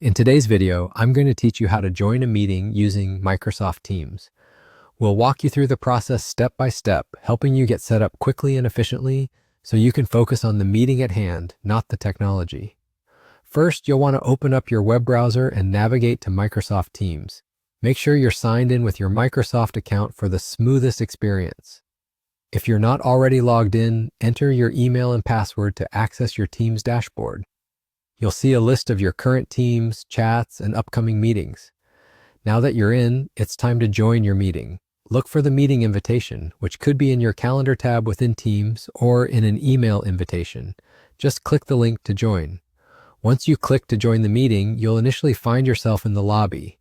In today's video, I'm going to teach you how to join a meeting using Microsoft Teams. We'll walk you through the process step by step, helping you get set up quickly and efficiently so you can focus on the meeting at hand, not the technology. First, you'll want to open up your web browser and navigate to Microsoft Teams. Make sure you're signed in with your Microsoft account for the smoothest experience. If you're not already logged in, enter your email and password to access your Teams dashboard. You'll see a list of your current teams, chats, and upcoming meetings. Now that you're in, it's time to join your meeting. Look for the meeting invitation, which could be in your calendar tab within Teams or in an email invitation. Just click the link to join. Once you click to join the meeting, you'll initially find yourself in the lobby.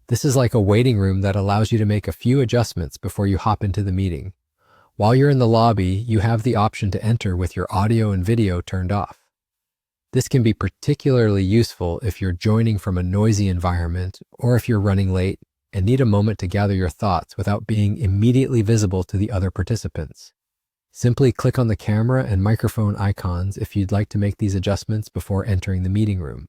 This is like a waiting room that allows you to make a few adjustments before you hop into the meeting. While you're in the lobby, you have the option to enter with your audio and video turned off. This can be particularly useful if you're joining from a noisy environment or if you're running late and need a moment to gather your thoughts without being immediately visible to the other participants. Simply click on the camera and microphone icons if you'd like to make these adjustments before entering the meeting room.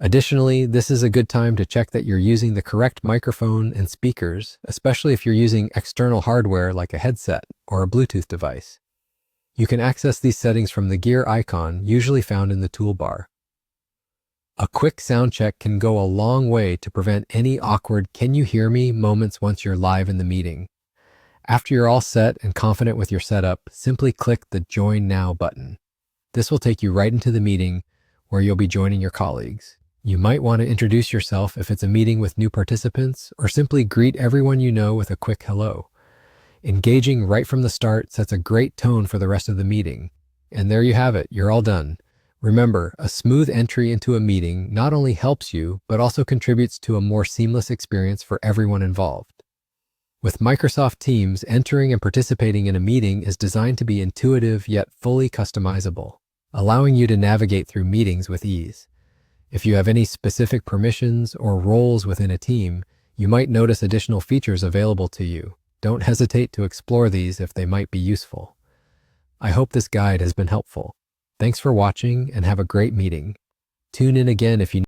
Additionally, this is a good time to check that you're using the correct microphone and speakers, especially if you're using external hardware like a headset or a Bluetooth device. You can access these settings from the gear icon, usually found in the toolbar. A quick sound check can go a long way to prevent any awkward "can you hear me" moments once you're live in the meeting. After you're all set and confident with your setup, simply click the Join Now button. This will take you right into the meeting where you'll be joining your colleagues. You might want to introduce yourself if it's a meeting with new participants, or simply greet everyone you know with a quick hello. Engaging right from the start sets a great tone for the rest of the meeting. And there you have it, you're all done. Remember, a smooth entry into a meeting not only helps you, but also contributes to a more seamless experience for everyone involved. With Microsoft Teams, entering and participating in a meeting is designed to be intuitive yet fully customizable, allowing you to navigate through meetings with ease. If you have any specific permissions or roles within a team, you might notice additional features available to you. Don't hesitate to explore these if they might be useful. I hope this guide has been helpful. Thanks for watching and have a great meeting. Tune in again if you